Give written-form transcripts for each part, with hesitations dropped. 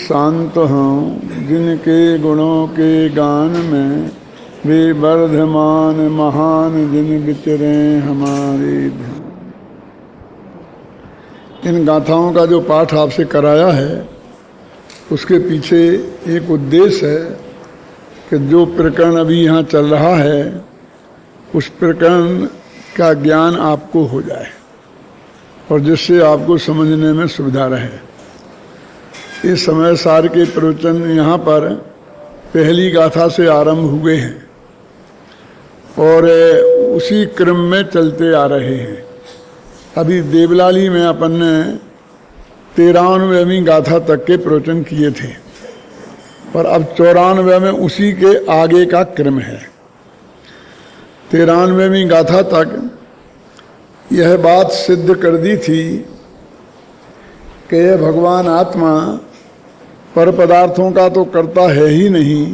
शांत हों, जिनके गुणों के गान में वे वर्धमान महान जिन विचरें हमारे ध्यान। इन गाथाओं का जो पाठ आपसे कराया है उसके पीछे एक उद्देश्य है कि जो प्रकरण अभी यहाँ चल रहा है उस प्रकरण का ज्ञान आपको हो जाए और जिससे आपको समझने में सुविधा रहे। इस समय सार के प्रवचन यहाँ पर पहली गाथा से आरंभ हुए हैं और उसी क्रम में चलते आ रहे हैं। अभी देवलाली में अपन ने 93वीं गाथा तक के प्रवचन किए थे और अब 94 में उसी के आगे का क्रम है। 93वीं गाथा तक यह बात सिद्ध कर दी थी कि यह भगवान आत्मा पर पदार्थों का तो करता है ही नहीं,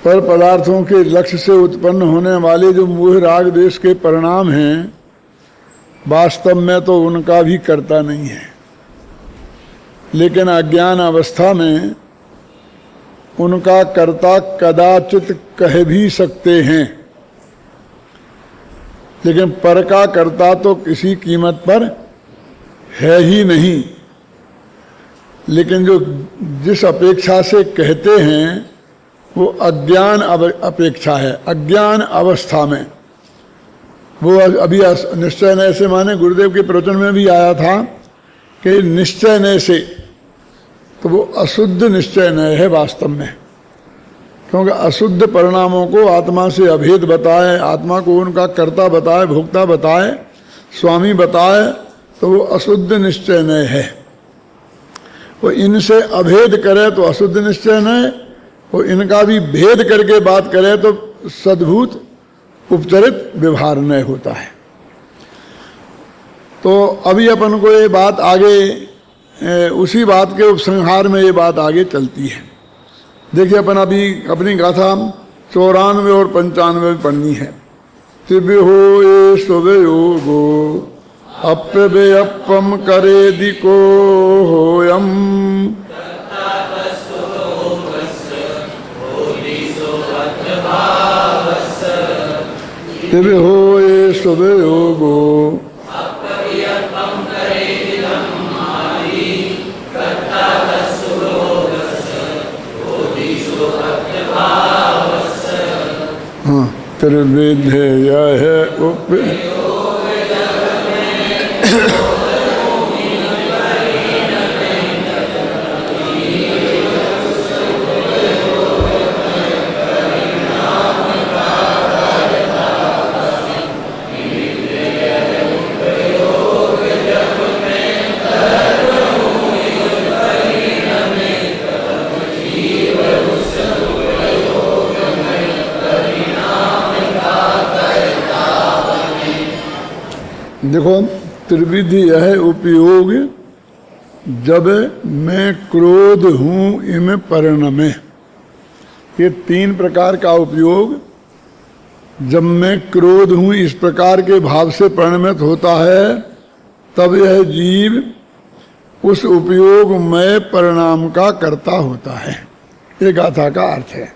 पर पदार्थों के लक्ष्य से उत्पन्न होने वाले जो मोह राग द्वेष के परिणाम हैं वास्तव में तो उनका भी करता नहीं है, लेकिन अज्ञान अवस्था में उनका कर्ता कदाचित कह भी सकते हैं, लेकिन पर का कर्ता तो किसी कीमत पर है ही नहीं। लेकिन जो जिस अपेक्षा से कहते हैं वो अज्ञान अपेक्षा है। अज्ञान अवस्था में वो अभी निश्चय नय से माने गुरुदेव के प्रवचन में भी आया था कि निश्चय नय से, तो वो अशुद्ध निश्चय नय है वास्तव में, क्योंकि अशुद्ध परिणामों को आत्मा से अभेद बताए, आत्मा को उनका कर्ता बताए, भोक्ता बताए, स्वामी बताए, तो वो अशुद्ध निश्चय नय है। वो इनसे अभेद करे तो अशुद्ध निश्चय नय, वो इनका भी भेद करके बात करे तो सद्भूत उपचरित व्यवहार नय होता है। तो अभी अपन को ये बात आगे उसी बात के उपसंहार में ये बात आगे चलती है। देखिए अपन अभी अपनी गाथा 94 और 95 में पढ़नी है। तिव्य हो ये स्वयोगो अप्यव्ययपम करे दिको होयम दिव्य हो ये स्वयोगो हाँ त्रिविधेय है देखो त्रिविधि यह उपयोग जब मैं क्रोध हूँ इम परिणमे। ये 3 प्रकार का उपयोग जब मैं क्रोध हूँ इस प्रकार के भाव से परिणमित होता है तब यह जीव उस उपयोगमय परिणाम का कर्ता होता है। ये गाथा का अर्थ है।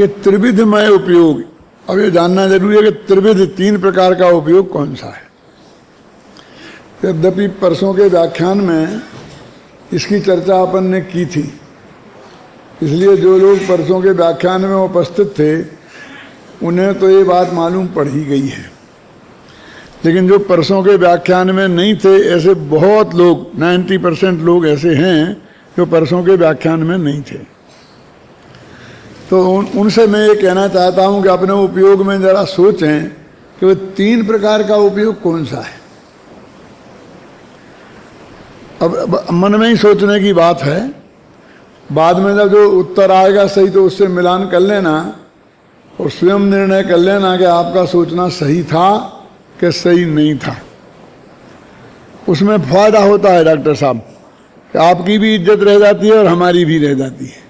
ये त्रिविधमय उपयोग, अब ये जानना जरूरी है कि त्रिविध 3 प्रकार का उपयोग कौन सा है। यद्यपि परसों के व्याख्यान में इसकी चर्चा अपन ने की थी, इसलिए जो लोग परसों के व्याख्यान में उपस्थित थे उन्हें तो ये बात मालूम पड़ ही गई है, लेकिन जो परसों के व्याख्यान में नहीं थे ऐसे बहुत लोग 90% लोग ऐसे हैं जो परसों के व्याख्यान में नहीं थे। तो उनसे मैं ये कहना चाहता हूँ कि अपने उपयोग में जरा सोचें कि वो 3 प्रकार का उपयोग कौन सा है। अब मन में ही सोचने की बात है, बाद में जब जो उत्तर आएगा सही तो उससे मिलान कर लेना और स्वयं निर्णय कर लेना कि आपका सोचना सही था कि सही नहीं था। उसमें फायदा होता है डॉक्टर साहब कि आपकी भी इज्जत रह जाती है और हमारी भी रह जाती है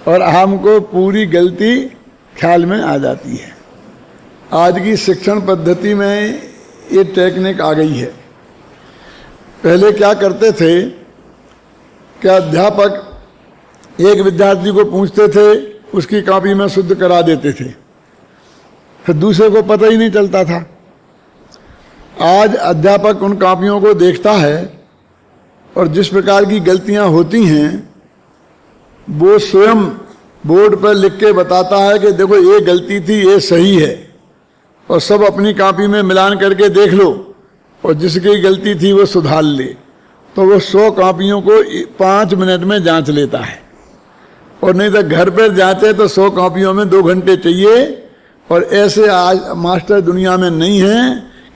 और हमको पूरी गलती ख्याल में आ जाती है। आज की शिक्षण पद्धति में ये टेक्निक आ गई है। पहले क्या करते थे कि अध्यापक एक विद्यार्थी को पूछते थे, उसकी कॉपी में शुद्ध करा देते थे, फिर दूसरे को पता ही नहीं चलता था। आज अध्यापक उन कॉपियों को देखता है और जिस प्रकार की गलतियां होती हैं वो स्वयं बोर्ड पर लिख के बताता है कि देखो ये गलती थी, ये सही है, और सब अपनी कॉपी में मिलान करके देख लो और जिसकी गलती थी वो सुधार ले। तो वो 100 कॉपियों को 5 मिनट में जांच लेता है, और नहीं तो घर पर जाते तो 100 कॉपियों में 2 घंटे चाहिए। और ऐसे आज मास्टर दुनिया में नहीं है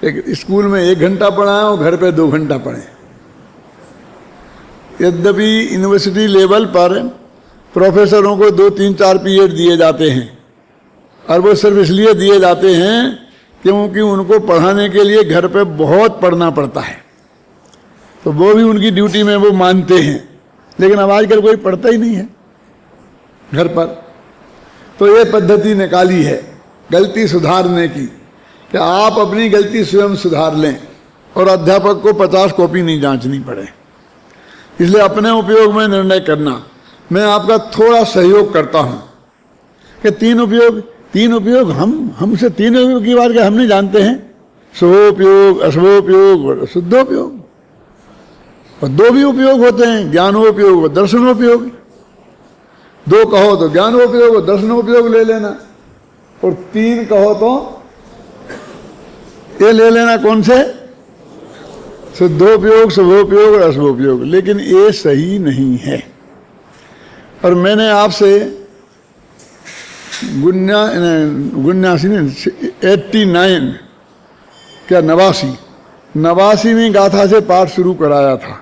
कि स्कूल में 1 घंटा पढ़ाएं और घर पे 2 घंटा पढ़ें। यद्यपि यूनिवर्सिटी लेवल पर प्रोफेसरों को 2, 3, 4 पीरियड दिए जाते हैं, और वो सिर्फ इसलिए दिए जाते हैं क्योंकि उनको पढ़ाने के लिए घर पे बहुत पढ़ना पड़ता है, तो वो भी उनकी ड्यूटी में वो मानते हैं। लेकिन अब आजकल कोई पढ़ता ही नहीं है घर पर। तो ये पद्धति निकाली है गलती सुधारने की कि आप अपनी गलती स्वयं सुधार लें और अध्यापक को 50 कॉपी नहीं जांचनी पड़े। इसलिए अपने उपयोग में निर्णय करना। मैं आपका थोड़ा सहयोग करता हूं कि 3 उपयोग हमसे 3 उपयोग की बात हम नहीं जानते हैं। शुभोपयोग, अशुभोपयोग और शुद्धोपयोग, और 2 भी उपयोग होते हैं, ज्ञानोपयोग और दर्शनोपयोग। 2 कहो तो ज्ञानोपयोग और दर्शनोपयोग ले लेना, और 3 कहो तो ये ले लेना कौन से, शुद्धोपयोग, शुभोपयोग और अशुभोपयोग। लेकिन ये सही नहीं है। और मैंने आपसे 89 क्या 89वीं गाथा से पाठ शुरू कराया था,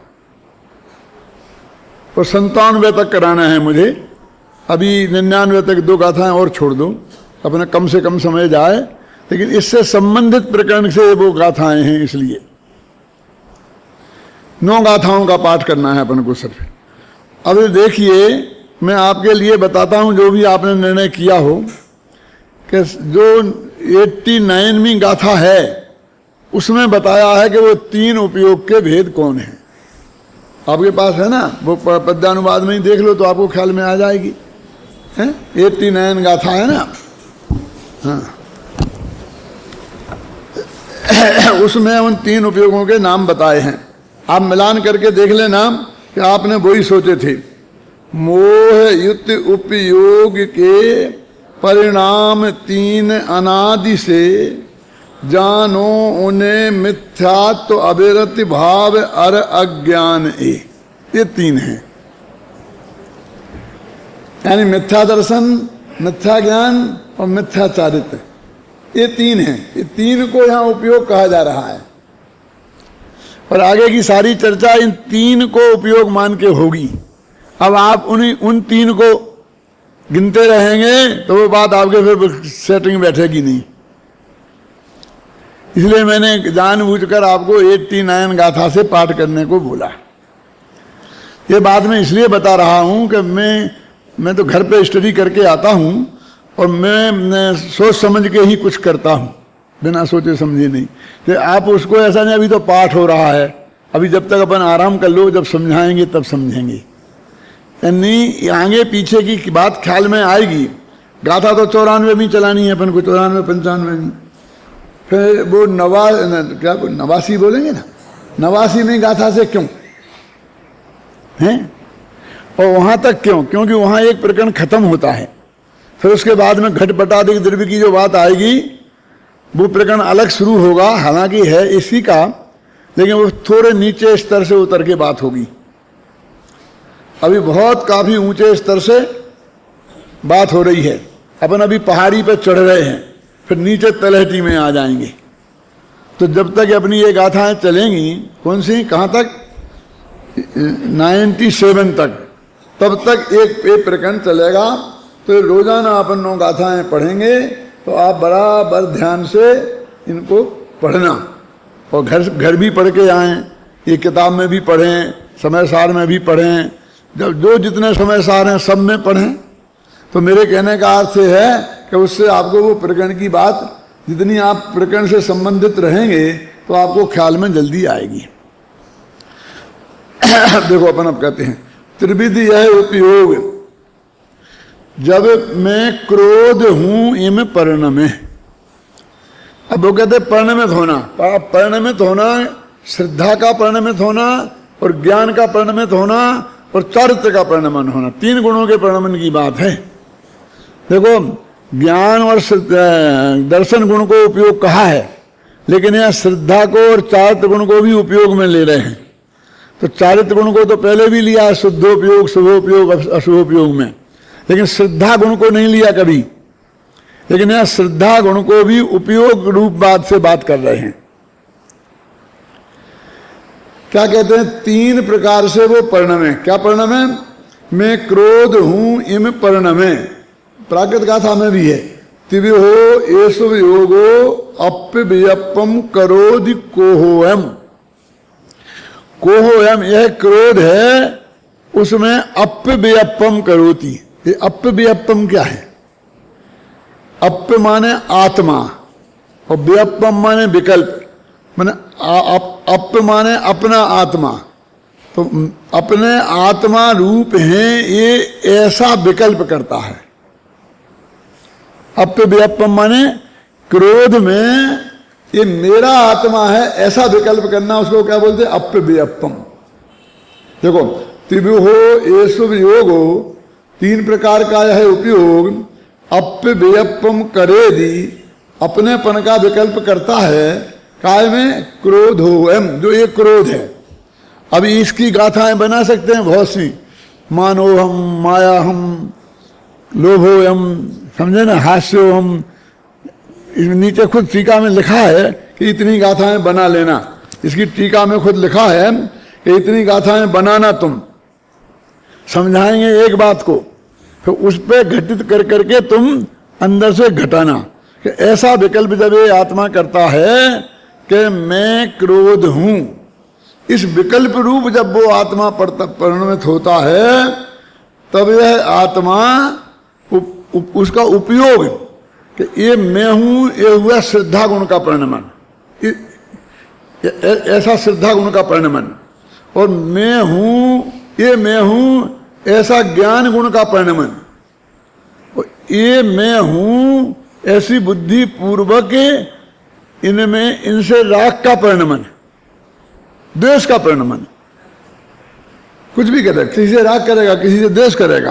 और 97 तक कराना है मुझे। अभी 99 तक 2 गाथाएं और छोड़ दो, अपना कम से कम समय जाए। लेकिन इससे संबंधित प्रकरण से वो गाथाएं हैं, इसलिए 9 गाथाओं का पाठ करना है अपन को सिर्फ। अब देखिए, मैं आपके लिए बताता हूं, जो भी आपने निर्णय किया हो, कि जो 89वीं गाथा है उसमें बताया है कि वो 3 उपयोग के भेद कौन है। आपके पास है ना, वो पद्यानुवाद में ही देख लो तो आपको ख्याल में आ जाएगी। 89 गाथा है ना, हाँ। उसमें उन 3 उपयोगों के नाम बताए हैं। आप मिलान करके देख लेना कि आपने वही सोचे थे। मोह युक्त उपयोग के परिणाम 3 अनादि से, जानो उन्हें मिथ्यात्व अविरति भाव अर अज्ञान ये 3 हैं। यानी मिथ्या दर्शन, मिथ्या ज्ञान और मिथ्या चारित्र, ये 3 हैं। ये 3 को यहाँ उपयोग कहा जा रहा है, और आगे की सारी चर्चा इन 3 को उपयोग मान के होगी। अब आप उन 3 को गिनते रहेंगे तो वो बात आपके फिर सेटिंग बैठेगी नहीं। इसलिए मैंने जानबूझकर आपको 89 गाथा से पाठ करने को बोला। ये बात मैं इसलिए बता रहा हूं कि मैं तो घर पे स्टडी करके आता हूं, और मैं सोच समझ के ही कुछ करता हूं, बिना सोचे समझे नहीं। तो आप उसको ऐसा नहीं, अभी तो पाठ हो रहा है, अभी जब तक अपन आराम कर लो, जब समझाएंगे तब समझेंगे। यानी आगे पीछे की बात ख्याल में आएगी। गाथा तो 94 में चलानी है अपन को, 94, 95 में। फिर वो 89 बोलेंगे ना, 89 में गाथा से क्यों हैं, और वहां तक क्यों? क्योंकि वहां एक प्रकरण खत्म होता है, फिर उसके बाद में घटपटादिक द्रव्य की जो बात आएगी वो प्रकरण अलग शुरू होगा। हालांकि है इसी का, लेकिन वो थोड़े नीचे स्तर से उतर के बात होगी। अभी बहुत काफी ऊंचे स्तर से बात हो रही है। अपन अभी पहाड़ी पर चढ़ रहे हैं, फिर नीचे तलहटी में आ जाएंगे। तो जब तक अपनी ये गाथाएं चलेंगी, कौन सी, कहाँ तक, 97 तक, तब तक एक प्रकरण चलेगा। तो रोजाना अपन 9 गाथाएं पढ़ेंगे, तो आप बराबर ध्यान से इनको पढ़ना, और घर भी पढ़ के आएँ। ये किताब में भी पढ़ें, समय सार में भी पढ़ें, जब जो जितने समय सार हैं सब में पढ़ें। तो मेरे कहने का अर्थ है कि उससे आपको वो प्रकरण की बात, जितनी आप प्रकरण से संबंधित रहेंगे तो आपको ख्याल में जल्दी आएगी। देखो अपन अब कहते हैं त्रिविध यह उपयोग, जब मैं क्रोध हूं इम परिणमे। अब वो कहते परिणमित होना, परिणमित होना, श्रद्धा का परिणमित होना और ज्ञान का परिणमित होना और चारित्र का परिणमन होना, तीन गुणों के परिणमन की बात है। देखो ज्ञान और दर्शन गुण को उपयोग कहा है, लेकिन यहाँ श्रद्धा को और चारित्र गुण को भी उपयोग में ले रहे हैं। तो चारित्र गुण को तो पहले भी लिया, शुद्धोपयोग, शुभोपयोग, अशुभोपयोग में, लेकिन श्रद्धा गुण को नहीं लिया कभी। लेकिन यहाँ श्रद्धा गुण को भी उपयोग रूप बात से बात कर रहे हैं। क्या कहते हैं? तीन प्रकार से वो परिणमे। क्या परिणमे? मैं क्रोध हूं इम परिणमे। प्राकृत गाथा में भी है, तिविहो येषु वियोगो अप्यव्यपम करोधि कोहोयम। कोहोयम यह क्रोध है, उसमें अप्यव्यपम करोति। ये अप्यव्यपम क्या है? अप्य माने आत्मा और व्यपम माने विकल्प, माने अप्य माने अपना आत्मा। तो अपने आत्मा रूप है ये, ऐसा विकल्प करता है। अप्यव्यपम माने क्रोध में ये मेरा आत्मा है ऐसा विकल्प करना, उसको क्या बोलते हैं? अप्यव्यपम। देखो त्रिविहो येषु वियोगो, तीन प्रकार का यह उपयोग, अप्यव्यपम करेदि, अपनेपन का विकल्प करता है। काय में? क्रोध हो एम, जो ये क्रोध है। अभी इसकी गाथाएं बना सकते हैं बहुत सी, मानो हम, माया हम, लोभो हम, समझे ना, हास्यो हम। नीचे खुद टीका में लिखा है कि इतनी गाथाएं बना लेना। इसकी टीका में खुद लिखा है कि इतनी गाथाएं बनाना, तुम समझाएंगे एक बात को, फिर उस पर घटित कर करके तुम अंदर से घटाना कि ऐसा विकल्प जब ये आत्मा करता है कि मैं क्रोध हूं, इस विकल्प रूप जब वो आत्मा परिणमित होता है, तब यह आत्मा उसका उपयोग कि ये मैं हूं, ये हुआ श्रद्धा गुण का परिणमन, ऐसा श्रद्धा गुण का परिणमन। और मैं हूं, ये मैं हूं, ऐसा ज्ञान गुण का परिणमन। ये मैं हूं ऐसी बुद्धि पूर्वक इनमें, इनसे राग का परिणमन, द्वेष का परिणमन। कुछ भी करेगा, किसी से राग करेगा, किसी से द्वेष करेगा,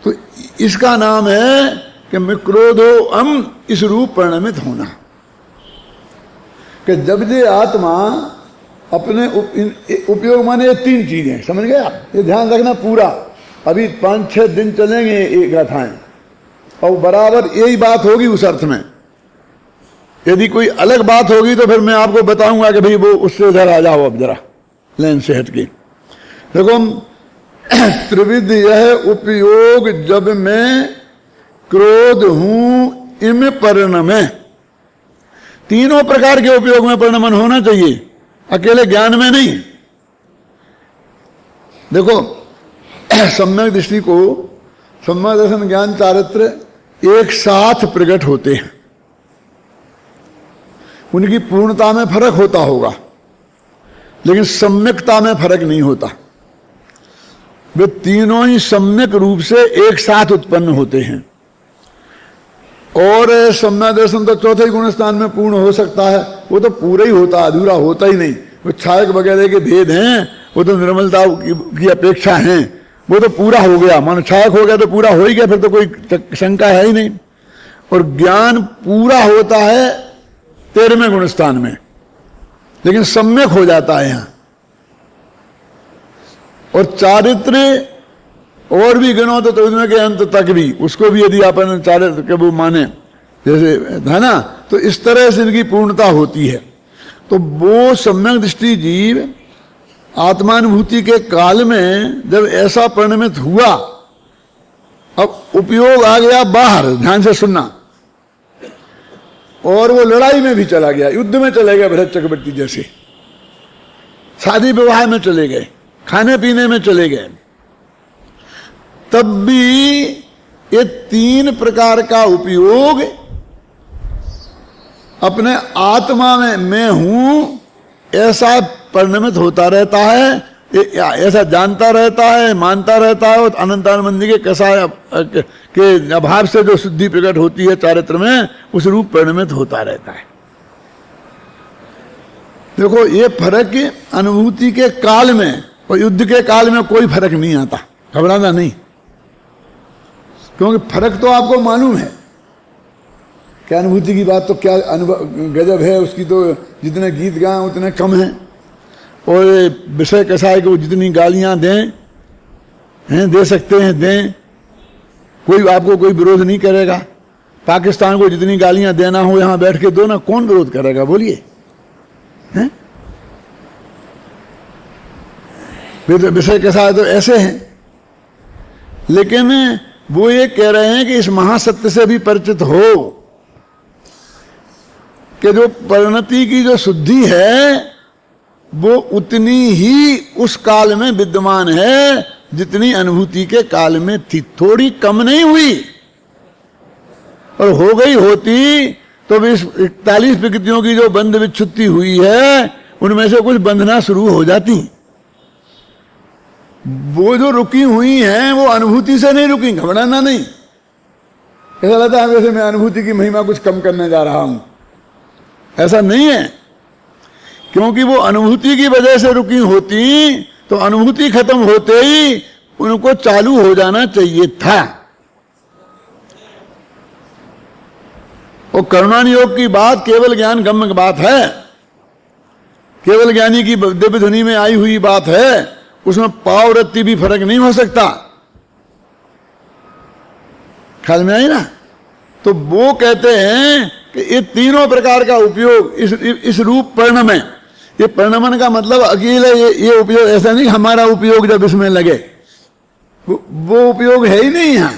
तो इसका नाम है कि मैं क्रोधो अम, इस रूप परिणमित होना। कि जब ये आत्मा अपने उपयोग माने ये तीन चीजें, समझ गए आप? ये ध्यान रखना पूरा। अभी 5-6 दिन चलेंगे ये गाथाएं, और बराबर यही बात होगी उस अर्थ में। यदि कोई अलग बात होगी तो फिर मैं आपको बताऊंगा कि भाई वो उससे इधर आ जाओ, अब जरा लाइन से हट के। देखो त्रिविध यह उपयोग, जब मैं क्रोध हूं इम परिणमे। तीनों प्रकार के उपयोग में परिणमन होना चाहिए, अकेले ज्ञान में नहीं। देखो सम्यक दृष्टि को, सम्यक दर्शन, ज्ञान, चारित्र एक साथ प्रकट होते हैं। उनकी पूर्णता में फर्क होता होगा, लेकिन सम्यकता में फर्क नहीं होता। वे तीनों ही सम्यक रूप से एक साथ उत्पन्न होते हैं। और सम्यक दर्शन तो चौथे गुण स्थान में पूर्ण हो सकता है, वो तो पूरा ही होता, अधूरा होता ही नहीं। वो छायक वगैरह के भेद हैं, वो तो निर्मलता की अपेक्षा हैं, वो तो पूरा हो गया। मानो छायक हो गया तो पूरा हो ही गया, फिर तो कोई शंका है ही नहीं। और ज्ञान पूरा होता है 13वें गुण स्थान में, लेकिन सम्यक हो जाता है यहां। और चारित्र और भी गिनो तो उसमें के अंत तक भी, उसको भी यदि अपन चारित्र के वो माने, जैसे है ना, तो इस तरह से इनकी पूर्णता होती है। तो वो सम्यक दृष्टि जीव आत्मानुभूति के काल में जब ऐसा परिणमित हुआ, अब उपयोग आ गया बाहर, ध्यान से सुनना, और वो लड़ाई में भी चला गया, युद्ध में चले गए भरत चक्रवर्ती जैसे, शादी विवाह में चले गए, खाने पीने में चले गए। तब भी ये तीन प्रकार का उपयोग अपने आत्मा में मैं हूं ऐसा परिणमित होता रहता है, ऐसा जानता रहता है, मानता रहता है, और अनंतानंदी के कसाय के अभाव से जो शुद्धि प्रकट होती है चारित्र में, उस रूप परिणमित होता रहता है। देखो, ये फर्क अनुभूति के काल में और युद्ध के काल में कोई फर्क नहीं आता, घबराना नहीं, क्योंकि फर्क तो आपको मालूम है। क्या अनुभूति की बात तो क्या गजब है उसकी, तो जितने गीत गाएं उतने कम हैं, और विषय कसाय को जितनी गालियां दें दे सकते हैं दें, कोई आपको कोई विरोध नहीं करेगा। पाकिस्तान को जितनी गालियां देना हो यहां बैठ के दो ना, कौन विरोध करेगा बोलिए? विषय कसाय तो ऐसे हैं, लेकिन वो ये कह रहे हैं कि इस महासत्य से भी परिचित हो कि जो परिणति की जो शुद्धि है वो उतनी ही उस काल में विद्यमान है जितनी अनुभूति के काल में थी, थोड़ी कम नहीं हुई। और हो गई होती तो इस 41 प्रकृतियों की जो बंध विच्छुत्ति हुई है उनमें से कुछ बंधना शुरू हो जाती। वो जो रुकी हुई हैं वो अनुभूति से नहीं रुकी, घबराना नहीं। ऐसा लगता है वैसे मैं अनुभूति की महिमा कुछ कम करने जा रहा हूं, ऐसा नहीं है, क्योंकि वो अनुभूति की वजह से रुकी होती तो अनुभूति खत्म होते ही उनको चालू हो जाना चाहिए था। और करुणान योग की बात केवल ज्ञान गम्य बात है, केवल ज्ञानी की दिव्य ध्वनि में आई हुई बात है, उसमें पाव रत्ती भी फर्क नहीं हो सकता। ख्याल में आई ना? तो वो कहते हैं कि ये तीनों प्रकार का उपयोग इस रूप पर्ण में, ये परिणमन का मतलब अकेले ये उपयोग ऐसा नहीं हमारा उपयोग जब इसमें लगे, वो उपयोग है ही नहीं यहां।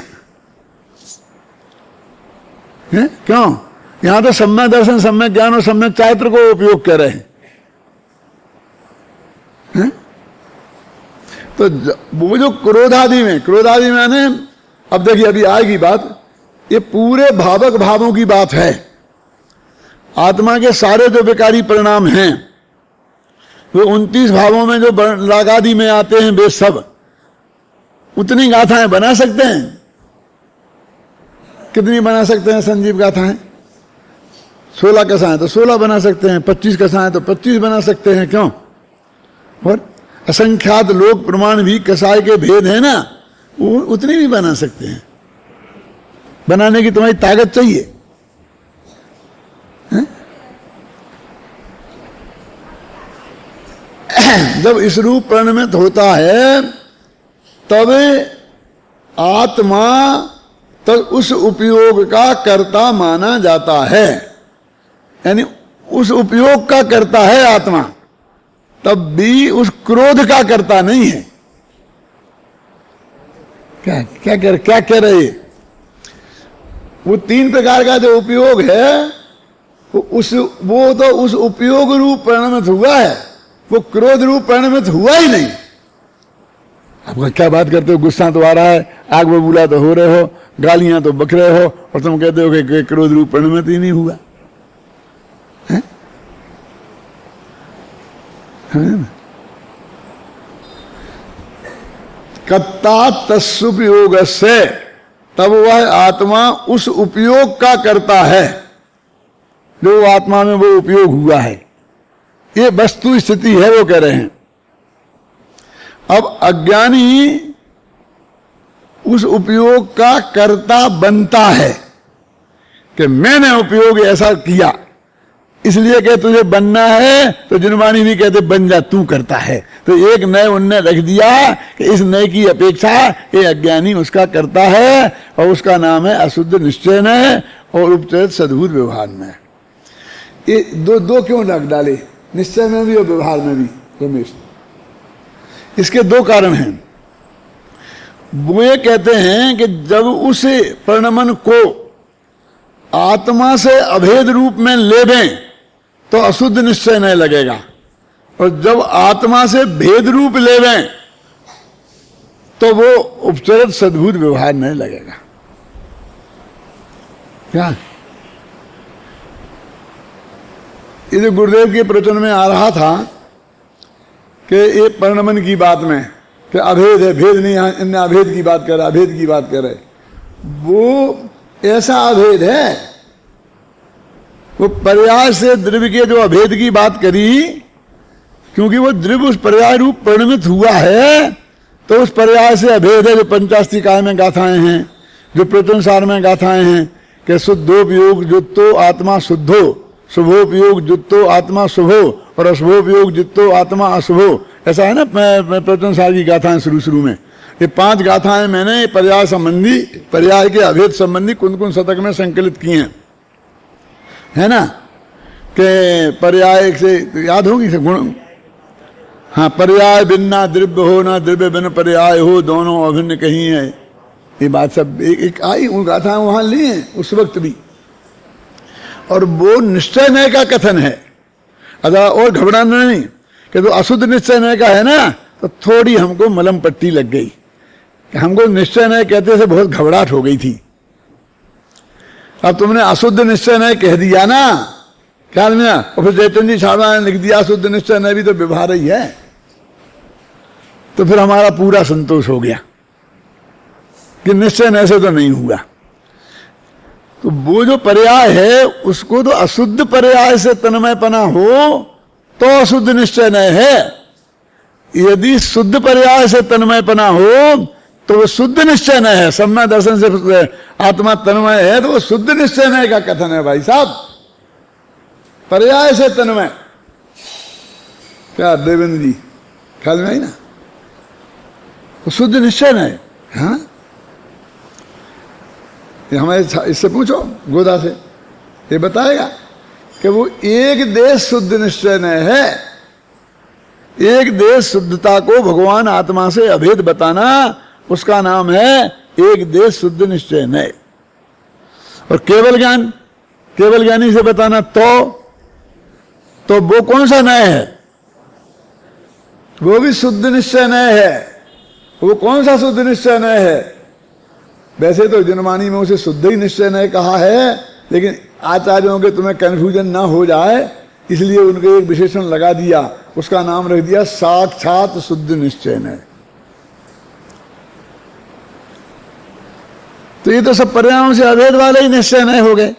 क्यों? यहां तो सम्यक दर्शन, सम्यक ज्ञान और सम्यक चारित्र को उपयोग कर रहे हैं। तो वो जो क्रोधादि मैंने, अब देखिए अभी आएगी बात, ये पूरे भावक भावों की बात है। आत्मा के सारे जो विकारी परिणाम हैं वो 29 भावों में जो रागादि में आते हैं वे सब उतनी गाथाएं बना सकते हैं। कितनी बना सकते हैं संजीव गाथाएं? 16 कसाएं तो 16 बना सकते हैं, 25 कसाएं तो 25 बना सकते हैं। क्यों? और असंख्यात लोक प्रमाण भी कसाय के भेद है ना, वो उतनी भी बना सकते हैं। बनाने की तुम्हारी ताकत चाहिए। जब इस रूप परिणमित होता है तब आत्मा तो उस उपयोग का कर्ता माना जाता है, यानी उस उपयोग का करता है आत्मा, तब भी उस क्रोध का करता नहीं है। क्या कह रहे? वो 3 प्रकार का जो उपयोग है वो तो उस उपयोग रूप परिणमित हुआ है, वो क्रोध रूप परिणमित हुआ ही नहीं। आपका क्या बात करते हो? गुस्सा तो आ रहा है, आग बबूला तो हो रहे हो, गालियां तो बक रहे हो, और तुम कहते हो कि क्रोध रूप परिणमित ही नहीं हुआ है? कर्ता तस्सुपयोग से, तब वह आत्मा उस उपयोग का करता है जो आत्मा में वो उपयोग हुआ है। ये वस्तु स्थिति है, वो कह रहे हैं। अब अज्ञानी उस उपयोग का कर्ता बनता है कि मैंने उपयोग ऐसा किया, इसलिए कि तुझे बनना है, तो जिनवाणी भी कहते बन जा, तू करता है। तो एक नए उनने रख दिया कि इस नए की अपेक्षा ये अज्ञानी उसका करता है, और उसका नाम है अशुद्ध निश्चय में और उपचरित सद्भूत व्यवहार में। ये दो क्यों रख डाले? निश्चय में भी और व्यवहार में भी रमेश। इसके 2 कारण हैं। वो ये कहते हैं कि जब उस परिणमन को आत्मा से अभेद रूप में लेवें तो अशुद्ध निश्चय नहीं लगेगा, और जब आत्मा से भेद रूप लेवें तो वो उपचरित सद्भूत व्यवहार नहीं लगेगा। क्या ये जो गुरुदेव के प्रवचन में आ रहा था कि ये परिणमन की बात में कि अभेद है, भेद नहीं, यहाँ इनने अभेद की बात कर रहा, अभेद की बात कर रहे, वो ऐसा अभेद है। वो पर्याय से द्रव्य के जो अभेद की बात करी, क्योंकि वो द्रव्य उस पर्याय रूप परिणमित हुआ है, तो उस पर्याय से अभेद है। जो पंचास्तिकाय में गाथाएं हैं, जो प्रवचनसार में गाथाएं हैं कि शुद्धोपयोग जुत्तो आत्मा शुद्धो, शुभोपयोग जुत्तो आत्मा शुभो और अशुभोपयोग जुत्तो आत्मा अशुभो, ऐसा है ना प्रवचनसार की गाथाएं शुरू में। ये 5 गाथाएं मैंने पर्याय संबंधी, पर्याय के अभेद संबंधी कुन शतक में संकलित किए हैं, है ना। कि पर्याय से याद होगी से गुण, हाँ, पर्याय बिना द्रव्य हो, ना द्रव्य बिन पर्याय हो, दोनों अभिन्न कहीं है। ये बात सब एक आई, उन गाथाएं वहां ली हैं उस वक्त भी, और वो निश्चय नय का कथन है। अदा और घबराना नहीं कि तो अशुद्ध निश्चय नय का है ना, तो थोड़ी हमको मलम पट्टी लग गई कि हमको निश्चय नय कहते से बहुत घबराहट हो गई थी। अब तुमने अशुद्ध निश्चय नय कह दिया ना ख्याल में, और फिर चैतन्य जी छाड़ा ने लिख दिया अशुद्ध निश्चय नय भी तो व्यवहार ही है, तो फिर हमारा पूरा संतोष हो गया कि निश्चय नय से तो नहीं हुआ। तो वो जो पर्याय है उसको तो अशुद्ध पर्याय से तन्मयपना हो तो अशुद्ध निश्चय नय है। यदि शुद्ध पर्याय से तन्मयपना हो तो वो शुद्ध निश्चय नय है। सम्यक दर्शन से आत्मा तन्मय है तो वो शुद्ध निश्चय नय का कथन है भाई साहब। पर्याय से तन्मय, क्या देवेंद्र जी ख्याल में आई ना, वो शुद्ध निश्चय नय। हाँ, हमारे इससे पूछो गोदा से, ये बताएगा कि वो एक देश शुद्ध निश्चय नय है। एक देश शुद्धता को भगवान आत्मा से अभेद बताना, उसका नाम है एक देश शुद्ध निश्चय नय। और केवल ज्ञान, केवल ज्ञानी से बताना तो वो कौन सा नय है? वो भी शुद्ध निश्चय नय है। वो कौन सा शुद्ध निश्चय नय है? वैसे तो जनमानी में उसे शुद्ध ही निश्चय नय कहा है, लेकिन आचार्यों के तुम्हें कंफ्यूजन ना हो जाए इसलिए उनके एक विशेषण लगा दिया, उसका नाम रख दिया साक्षात शुद्ध निश्चय नय। तो ये तो सब पर्यायों से अभेद वाले ही निश्चय नय हो गए।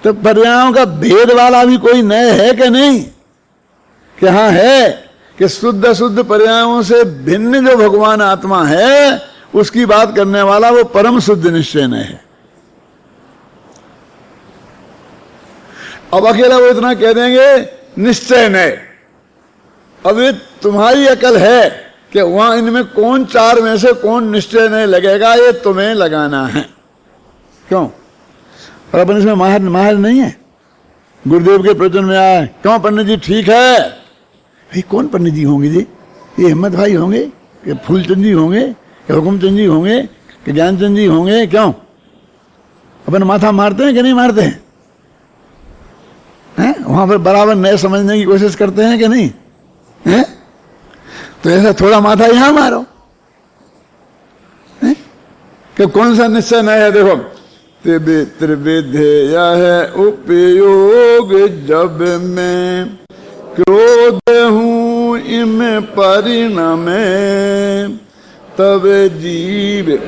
तो पर्यायों का भेद वाला भी कोई नय है कि नहीं? कि हाँ है, कि शुद्ध अशुद्ध पर्यायों से भिन्न जो भगवान आत्मा है उसकी बात करने वाला वो परम शुद्ध निश्चय नय है। अब अकेला वो इतना कह देंगे निश्चय नय। अब ये तुम्हारी अकल है कि वहां इनमें कौन 4 में से कौन निश्चय नय लगेगा, ये तुम्हें लगाना है। क्यों? और अपन इसमें माहिर नहीं है। गुरुदेव के प्रवचन में आए, क्यों पंडित जी ठीक है? भाई कौन पंडित जी होंगे जी? ये हिम्मत भाई होंगे कि फूलचंद जी होंगे कि हुकुमचंद जी होंगे कि ज्ञानचंद जी होंगे? क्यों? अपन माथा मारते हैं कि नहीं मारते हैं? वहां पर बराबर नए समझने की कोशिश करते हैं कि नहीं है? तो ऐसा थोड़ा माथा यहां मारो कि कौन सा निश्चय नय है। देखो, त्रिविधेय है उपयोग जब मैं क्रोध हूं इम परिणमे तब जीव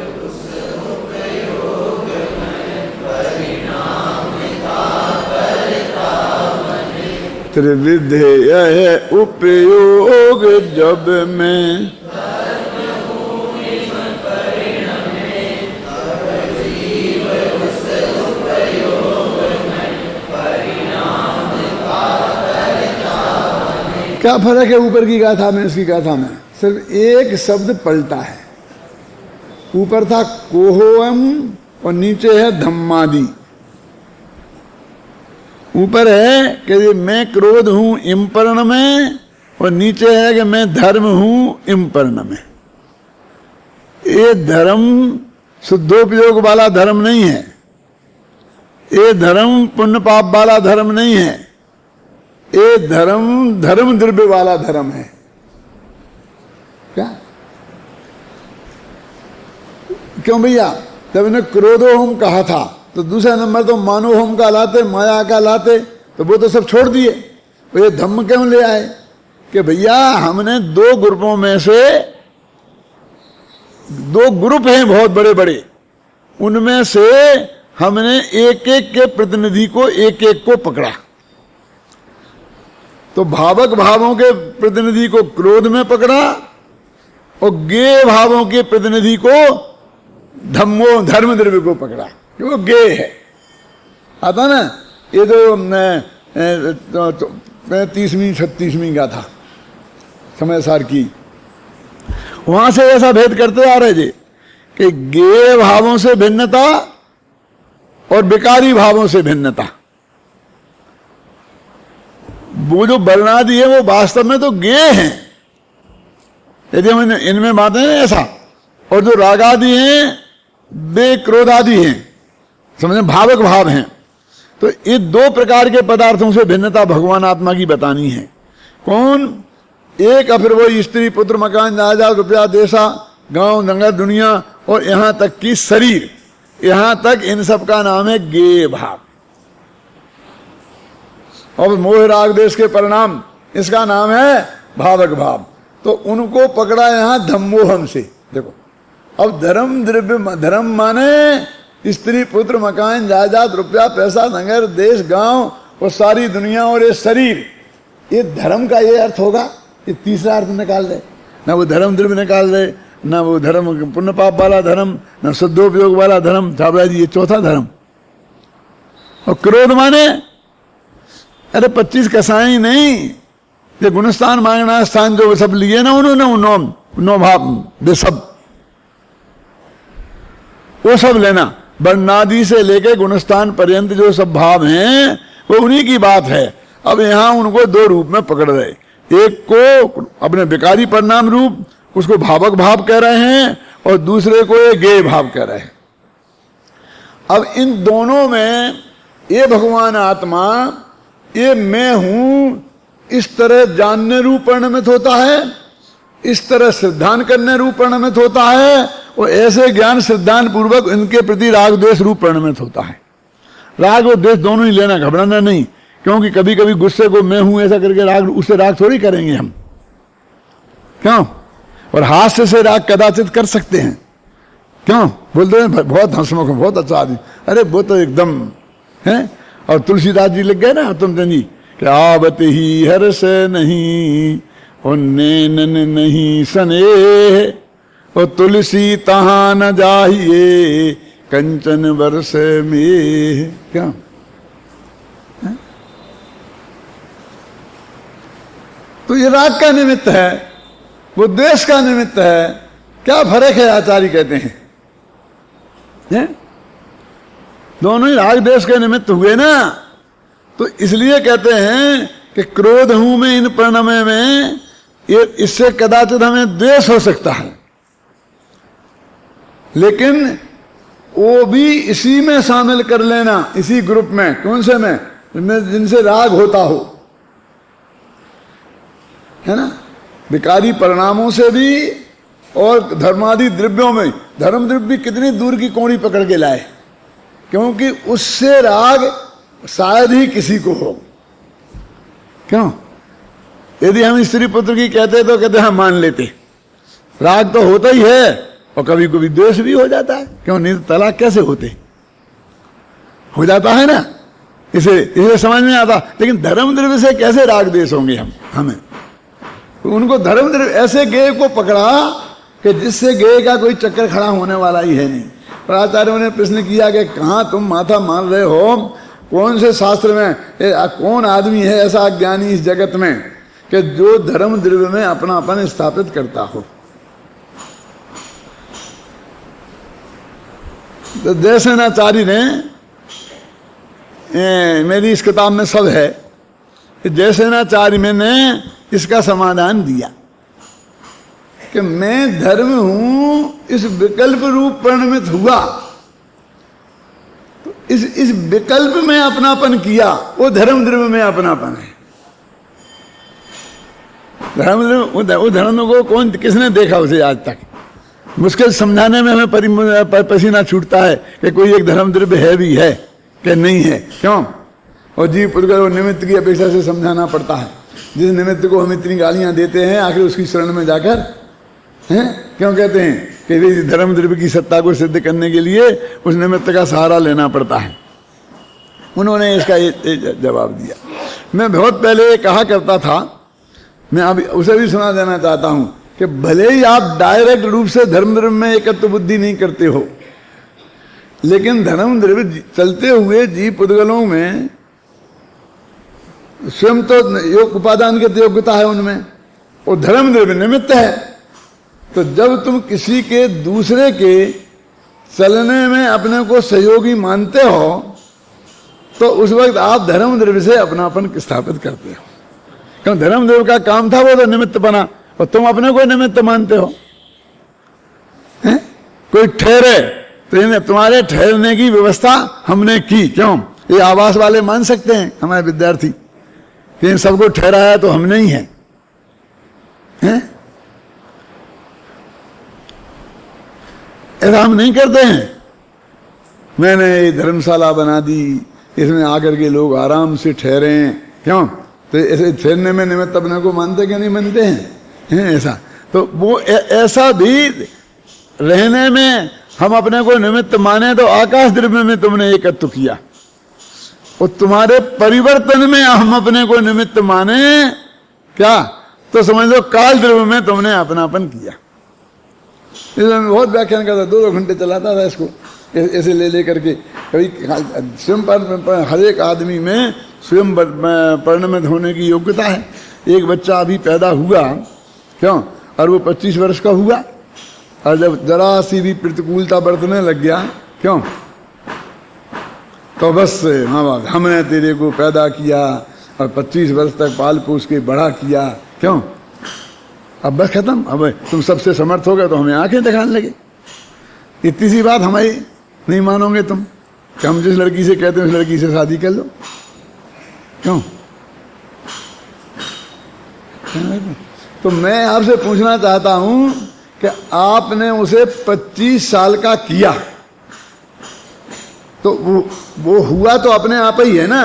त्रिविधेय है उपयोग जब मैं क्या फर्क है ऊपर की गाथा में इसकी गाथा में? सिर्फ एक शब्द पलटा है। ऊपर था कोहोम और नीचे है धम्मादि। ऊपर है कि मैं क्रोध हूं इम्पर्ण में, और नीचे है कि मैं धर्म हूं इम्पर्ण में। ये धर्म शुद्धोपयोग वाला धर्म नहीं है। ये धर्म पुण्य पाप वाला धर्म नहीं है। ये धर्म धर्म द्रव्य वाला धर्म है। क्या? क्यों भैया? जब इन्हें क्रोधो होम कहा था तो दूसरा नंबर तो मानो होम का लाते, माया का लाते, तो वो तो सब छोड़ दिए। वो ये धम्म क्यों ले आए? कि भैया हमने दो ग्रुपों में से, दो ग्रुप हैं बहुत बड़े बड़े, उनमें से हमने एक एक के प्रतिनिधि को एक एक को पकड़ा। तो भावक भावों के प्रतिनिधि को क्रोध में पकड़ा और गेय भावों के प्रतिनिधि को धर्म द्रव्य को पकड़ा, कि वो गेय है। आता ना ये तो 35वीं 36वीं का था समय सार की, वहां से ऐसा भेद करते आ रहे जी कि गेय भावों से भिन्नता और विकारी भावों से भिन्नता। वो जो वर्णादि है वो वास्तव में तो गेय हैं, यदि हम इनमें बातें हैं ऐसा, और जो रागादि हैं वे क्रोधादि हैं, समझे, भावक भाव हैं। तो ये दो प्रकार के पदार्थों से भिन्नता भगवान आत्मा की बतानी है। कौन? एक फिर वो स्त्री पुत्र मकान जायदाद रुपया देशा गांव नगर दुनिया और यहां तक कि शरीर, यहां तक इन सब का नाम है गेय भाव। और मोह राग देश के परिणाम, इसका नाम है भावक भाव। तो उनको पकड़ा यहां धम्मोहम से। देखो अब धर्म द्रव्य, धर्म माने स्त्री पुत्र मकान जायदाद रुपया पैसा नगर देश गांव और सारी दुनिया और ये शरीर, ये धर्म का ये अर्थ होगा। ये तीसरा अर्थ निकाल दे, ना वो धर्म द्रव्य निकाल दे, ना वो धर्म पुण्य पाप वाला धर्म, ना शुद्धोपयोग वाला धर्म। छाबड़ा जी ये चौथा धर्म। और क्रोध माने अरे 25 कसाई नहीं, ये गुणस्थान मांगना स्थान जो सब लिए ना उन्होंने, नौ भाव वे सब, वो सब लेना। वर्णादि से लेके गुणस्थान पर्यंत जो सब भाव हैं वो उन्हीं की बात है। अब यहां उनको दो रूप में पकड़ रहे, एक को अपने विकारी परिणाम रूप, उसको भावक भाव कह रहे हैं, और दूसरे को ये गेय भाव कह रहे हैं। अब इन दोनों में ये भगवान आत्मा, ये मैं हूं, इस तरह जानने रूप परिणमित होता है, इस तरह सिद्धांत करने रूप परिणमित होता है, और ऐसे ज्ञान सिद्धांत पूर्वक इनके प्रति राग द्वेष रूप परिणमित होता है। राग और द्वेष दोनों ही लेना, घबराना नहीं, क्योंकि कभी कभी गुस्से को मैं हूं ऐसा करके राग, उससे राग थोड़ी करेंगे हम, क्यों? और हास्य से राग कदाचित कर सकते हैं, क्यों? बोलते हैं बहुत हंसमुख, बहुत अच्छा आदमी, अरे वो तो एकदम है। और तुलसीदास जी लिख गए ना तुम जी कि आवत ही हर्ष नहीं और नैनन नहीं स्नेह, और तुलसी तहां न जाहिए कंचन वर्ष में। क्या है? तो ये राग का निमित्त है, वो द्वेष का निमित्त है। क्या फर्क है? आचार्य कहते हैं दोनों ही राग द्वेष के निमित्त हुए ना। तो इसलिए कहते हैं कि क्रोध हूं मैं इन परिणमय में, ये इससे कदाचित हमें द्वेष हो सकता है, लेकिन वो भी इसी में शामिल कर लेना, इसी ग्रुप में। कौन से में? जिनसे राग होता हो, है ना, विकारी परिणामों से भी और धर्मादि द्रव्यों में। धर्म द्रव्य कितनी दूर की कौड़ी पकड़ के लाए, क्योंकि उससे राग शायद ही किसी को हो। क्यों? यदि हम स्त्री पुत्र की कहते तो कहते हम मान लेते, राग तो होता ही है, और कभी कभी द्वेष भी हो जाता है। क्यों? नहीं तो तलाक कैसे होते? हो जाता है ना, इसे समझ में आता। लेकिन धर्म द्रव्य से कैसे राग द्वेष होंगे हमें? तो उनको धर्म द्रव्य ऐसे गेय को पकड़ा कि जिससे गेय का कोई चक्कर खड़ा होने वाला ही है नहीं। पर आचार्यों ने प्रश्न किया कि कहाँ तुम माथा मार रहे हो, कौन से शास्त्र में कौन आदमी है ऐसा ज्ञानी इस जगत में कि जो धर्म द्रव्य में अपनापन स्थापित करता हो? तो जयसेनाचार्य ने, मेरी इस किताब में सब है, जयसेनाचार्य मैंने इसका समाधान दिया कि मैं धर्म हूं, इस विकल्प रूप परिणमित हुआ, तो इस विकल्प में अपनापन किया, वो धर्म द्रव्य में अपनापन है। धर्म द्रव्य, वो धर्म को कौन किसने देखा उसे आज तक? मुश्किल समझाने में हमें पसीना छूटता है कि कोई एक धर्म द्रव्य है भी है कि नहीं है। क्यों? और जीव पुत्र निमित्त की अपेक्षा से समझाना पड़ता है। जिस निमित्त को हम इतनी गालियां देते हैं, आखिर उसकी शरण में जाकर हैं क्यों कहते हैं कि धर्म द्रव्य की सत्ता को सिद्ध करने के लिए उस निमित्त का सहारा लेना पड़ता है। उन्होंने इसका ये जवाब दिया। मैं बहुत पहले कहा करता था, मैं अभी उसे भी सुना देना चाहता हूं कि भले ही आप डायरेक्ट रूप से धर्म द्रव्य में एकत्व बुद्धि नहीं करते हो, लेकिन धर्म द्रव्य चलते हुए जीव पुद्गलों में स्वयं तो योग उपादान की योग्यता है उनमें, और धर्म द्रव्य निमित्त है। तो जब तुम किसी के दूसरे के चलने में अपने को सहयोगी मानते हो तो उस वक्त आप धर्म द्रव्य से अपनापन स्थापित करते हो, क्यों धर्म द्रव्य का काम था वो तो निमित्त बना, और तुम अपने को निमित्त मानते हो। हैं? कोई ठहरे तो तुम्हारे ठहरने की व्यवस्था हमने की, क्यों ये आवास वाले मान सकते हैं हमारे विद्यार्थी कि इन सबको ठहराया तो हमने ही है, हैं? ऐसा हम नहीं करते हैं। मैंने ये धर्मशाला बना दी, इसमें आकर के लोग आराम से ठहरे, क्यों तो ऐसे ठहरने में निमित्त अपने को मानते कि नहीं मानते हैं? ऐसा तो वो ऐसा भी रहने में हम अपने को निमित्त माने तो आकाश द्रव्य में तुमने एकत्व किया, और तुम्हारे परिवर्तन में हम अपने को निमित्त माने क्या तो समझ लो काल द्रव्य में तुमने अपनापन किया। इसमें बहुत व्याख्यान करता, 2-2 घंटे चलाता था इसको ऐसे ले करके। कभी स्वयं हर एक आदमी में स्वयं परिणमित होने की योग्यता है। एक बच्चा अभी पैदा हुआ, क्यों, और वो 25 वर्ष का हुआ, और जब जरा सी भी प्रतिकूलता बरतने लग गया, क्यों तो बस हाँ हमने तेरे को पैदा किया और 25 वर्ष तक पाल पोस के बड़ा किया, क्यों अब बस खत्म, अब तुम सबसे समर्थ हो गए तो हमें आंखें दिखाने लगे। इतनी सी बात हमारी नहीं मानोगे तुम कि हम जिस लड़की से कहते हैं उस लड़की से शादी कर लो, क्यों? तो मैं आपसे पूछना चाहता हूं कि आपने उसे 25 साल का किया तो वो हुआ तो अपने आप ही है ना।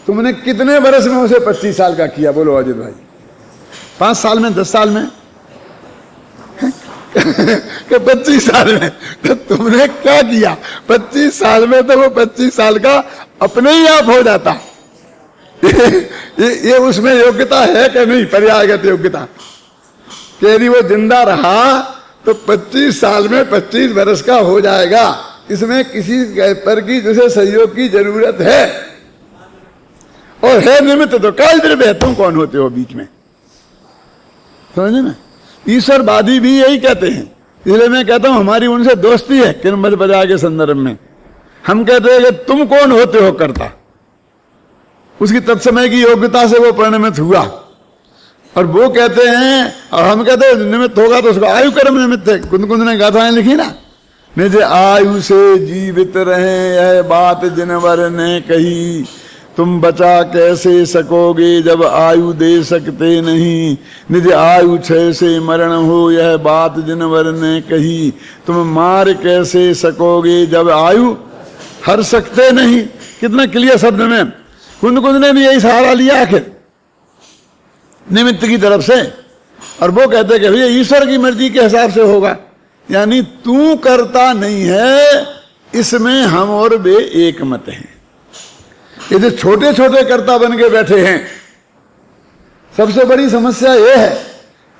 तुमने कितने बरस में उसे 25 साल का किया, बोलो अजित भाई? 5 साल में, 10 साल में कि 25 साल में? तो तुमने क्या किया 25 साल में? तो वो 25 साल का अपने ही आप हो जाता। ये उसमें योग्यता है कि नहीं? पर्यायगत योग्यता कि यदि वो जिंदा रहा तो 25 साल में 25 वर्ष का हो जाएगा। इसमें किसी पर की जैसे सहयोग की जरूरत है, और है निमित्त तो काल द्रव्य है। तुम कौन होते हो बीच में? समझे ना? ईश्वरवादी भी यही कहते हैं। इसलिए मैं कहता हूं हमारी उनसे दोस्ती है किरमत बजा के संदर्भ में। हम कहते हैं कि तुम कौन होते हो करता, उसकी तत्समय की योग्यता से वो परिणमित हुआ, और वो कहते हैं, और हम कहते हैं निमित्त होगा तो उसका आयु कर्म निमित्त है। कुंद ने गाथाएं लिखी ना, निज आयु से जीवित रहे यह बात जिनवर ने कही, तुम बचा कैसे सकोगे जब आयु दे सकते नहीं, निज आयु क्षय से मरण हो यह बात जिनवर ने कही, तुम मार कैसे सकोगे जब आयु हर सकते नहीं। कितना क्लियर शब्द में कुंद ने भी यही सहारा लिया आखिर निमित्त की तरफ से, और वो कहते कि भैया ईश्वर की मर्जी के हिसाब से होगा, यानी तू करता नहीं है, इसमें हम और वे एक मत हैं। ये जो छोटे छोटे कर्ता बन के बैठे हैं, सबसे बड़ी समस्या ये है,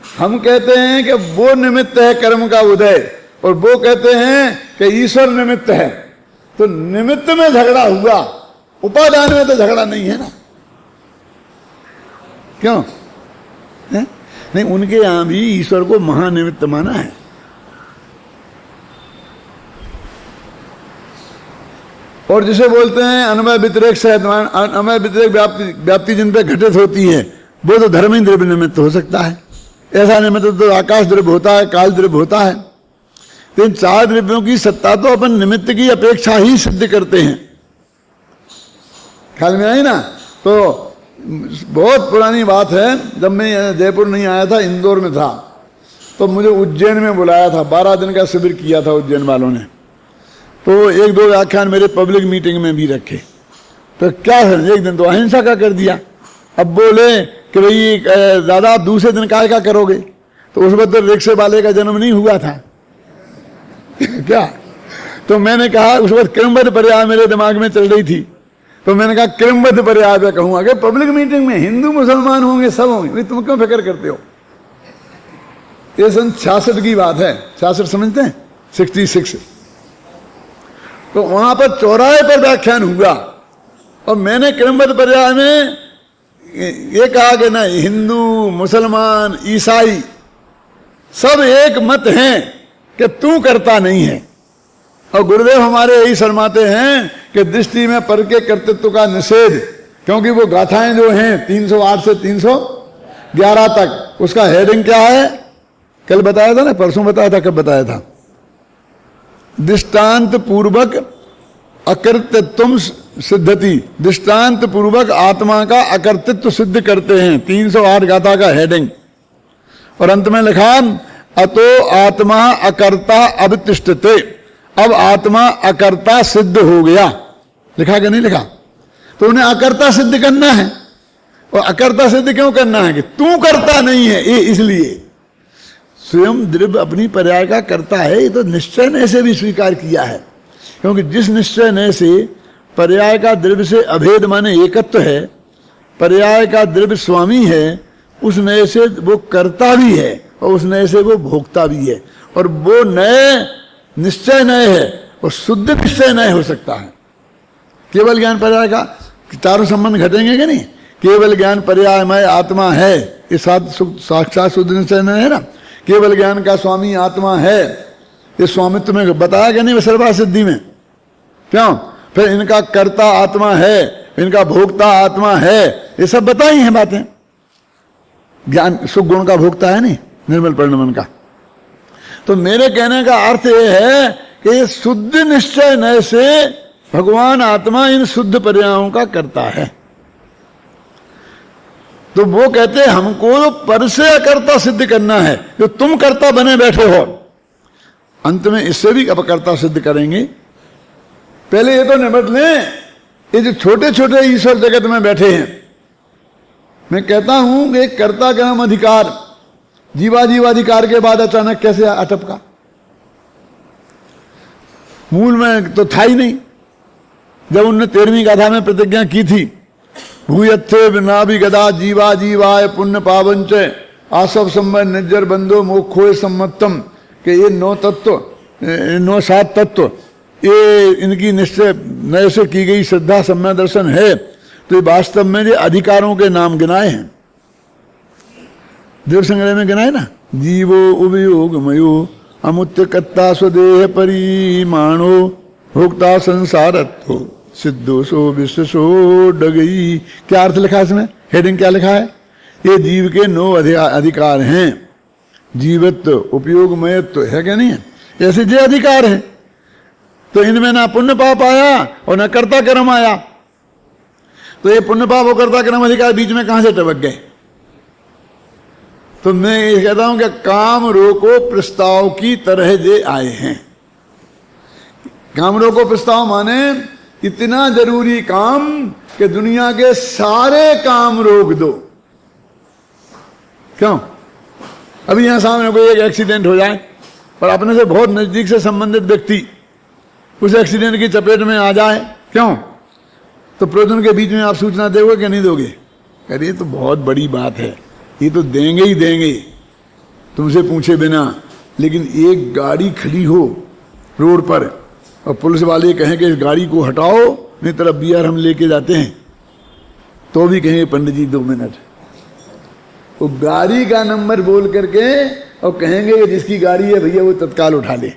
हम कहते हैं कि वो निमित्त है कर्म का उदय, और वो कहते हैं कि ईश्वर निमित्त है। तो निमित्त में झगड़ा हुआ, उपादान में तो झगड़ा नहीं है ना, क्यों है? नहीं, उनके यहां भी ईश्वर को महानिमित्त माना है। और जिसे बोलते हैं अनमय व्यतिरेक सहित, अनमय व्यतिरेक व्याप्ति जिन पे घटित होती है, वो तो धर्म ही द्रव्य निमित्त हो सकता है। ऐसा निमित्त तो आकाश द्रव्य होता है, काल द्रव्य होता है। तो इन 4 द्रव्यों की सत्ता तो अपन निमित्त की अपेक्षा ही सिद्ध करते हैं। ख्याल में आई ना? तो बहुत पुरानी बात है, जब मैं जयपुर नहीं आया था, इंदौर में था, तो मुझे उज्जैन में बुलाया था। 12 दिन का शिविर किया था उज्जैन वालों ने। तो 1-2 व्याख्यान मेरे पब्लिक मीटिंग में भी रखे। तो क्या है, एक दिन तो अहिंसा का कर दिया, अब बोले कि भाई दादा आप दूसरे दिन काय का करोगे, तो उस वक्त तो रिक्शे वाले का जन्म नहीं हुआ था क्या? तो मैंने कहा, उस वक्त क्रमबद्ध पर्याय मेरे दिमाग में चल रही थी, तो मैंने कहा क्रमबद्ध पर्याय पे कहूंगा कि पब्लिक मीटिंग में हिंदू मुसलमान होंगे, सब होंगे, तुम क्यों फिक्र करते हो? ये सन 66 की बात है, 66 समझते हैं, 66। तो वहां पर चौराहे पर व्याख्यान हुआ और मैंने क्रमबद्ध पर्याय में ये कहा कि ना हिंदू मुसलमान ईसाई सब एक मत हैं कि तू करता नहीं है। और गुरुदेव हमारे यही शर्माते हैं कि दृष्टि में पर के कर्तृत्व का निषेध, क्योंकि वो गाथाएं जो हैं 308 से 311 तक, उसका हेडिंग क्या है? कल बताया था ना, परसों बताया था, कब बताया था? दृष्टांत पूर्वक अकर्तृत्व सिद्धति, दृष्टांत पूर्वक आत्मा का अकर्तृत्व सिद्ध करते हैं, 308 गाथा का हेडिंग। और अंत में लिखा अतो आत्मा अकर्ता अवतिष्ठते, अब आत्मा अकर्ता सिद्ध हो गया। लिखा कि नहीं लिखा? तो उन्हें अकर्ता सिद्ध करना है। और अकर्ता सिद्ध क्यों करना है? कि तू करता नहीं है, ये इसलिए स्वयं द्रव्य अपनी पर्याय का करता है। ये तो निश्चय ने से भी स्वीकार किया है, क्योंकि जिस निश्चय ने से पर्याय का द्रव्य से अभेद माने एकत्व है, पर्याय का द्रव्य स्वामी है, उस नए से वो करता भी है और उस नए से वो भोगता भी है। और वो नए निश्चय नए है और शुद्ध निश्चय नए हो सकता है। केवल ज्ञान पर्याय का चारों संबंध घटेंगे कि नहीं? केवल ज्ञान पर्यायमय आत्मा है, ये साक्षात शुद्ध निश्चय नए है ना। केवल ज्ञान का स्वामी आत्मा है, ये स्वामित्व में बताया कि नहीं सर्वा सिद्धि में? क्यों? फिर इनका कर्ता आत्मा है, इनका भोक्ता आत्मा है, ये सब बताई हैं बातें। ज्ञान सुख गुण का भोक्ता है नहीं, निर्मल परिणमन का। तो मेरे कहने का अर्थ यह है कि शुद्ध निश्चय नय से भगवान आत्मा इन शुद्ध पर्यायों का करता है। तो वो कहते हैं हमको पर से अकर्ता सिद्ध करना है, जो तुम कर्ता बने बैठे हो। अंत में इससे भी अपकर्ता सिद्ध करेंगे। पहले ये तो निपट लें, ये जो छोटे छोटे ईश्वर जगत में बैठे हैं। मैं कहता हूं कि कर्ता का नाम अधिकार, जीवाधिकार के बाद अचानक कैसे अटपका? मूल में तो था ही नहीं। जब उनने 13वीं गाथा में प्रतिज्ञा की थी, भूयत्थे विनाभि गदा जीवा जीवाय पुण्य पावंच आसव संबंध निर्जर बंधो मोक्षोय सम्मतम, के ये 9 तत्व, 9-7 तत्व, ये इनकी निश्चय नए से की गई श्रद्धा सम्य दर्शन है। तो ये वास्तव में ये अधिकारों के नाम गिनाए हैं, देव संग्रह में गिनाए ना। जीवो उपयोग मयो अमुत्य कत्ता स्वदेह परिमाणो भोक्ता संसारत्व सिद्धोसो विश्वसो डगई। क्या अर्थ लिखा है इसमें? हेडिंग क्या लिखा है? ये जीव के 9 अधिकार हैं। जीवत्व, उपयोगमयत्व है क्या नहीं है? ऐसे जो अधिकार है, तो इनमें ना पुण्य पाप आया और न कर्ता कर्म आया। तो ये पुण्य पाप और कर्ता कर्म अधिकार बीच में कहां से टपक गए? तो मैं ये कहता हूं कि काम रोको प्रस्ताव की तरह जे आए हैं। काम रोको प्रस्ताव माने इतना जरूरी काम कि दुनिया के सारे काम रोक दो। क्यों? अभी यहां सामने कोई एक एक्सीडेंट हो जाए और अपने से बहुत नजदीक से संबंधित व्यक्ति उस एक्सीडेंट की चपेट में आ जाए, क्यों? तो प्रयोजन के बीच में आप सूचना दोगे कि नहीं दोगे? अरे ये तो बहुत बड़ी बात है, ये तो देंगे ही देंगे तुमसे पूछे बिना। लेकिन एक गाड़ी खड़ी हो रोड पर और पुलिस वाले कहें कि इस गाड़ी को हटाओ, नहीं तरफ बियर हम लेके जाते हैं, तो भी कहेंगे पंडित जी 2 मिनट। वो गाड़ी का नंबर बोल करके और कहेंगे कि जिसकी गाड़ी है भैया वो तत्काल उठा ले।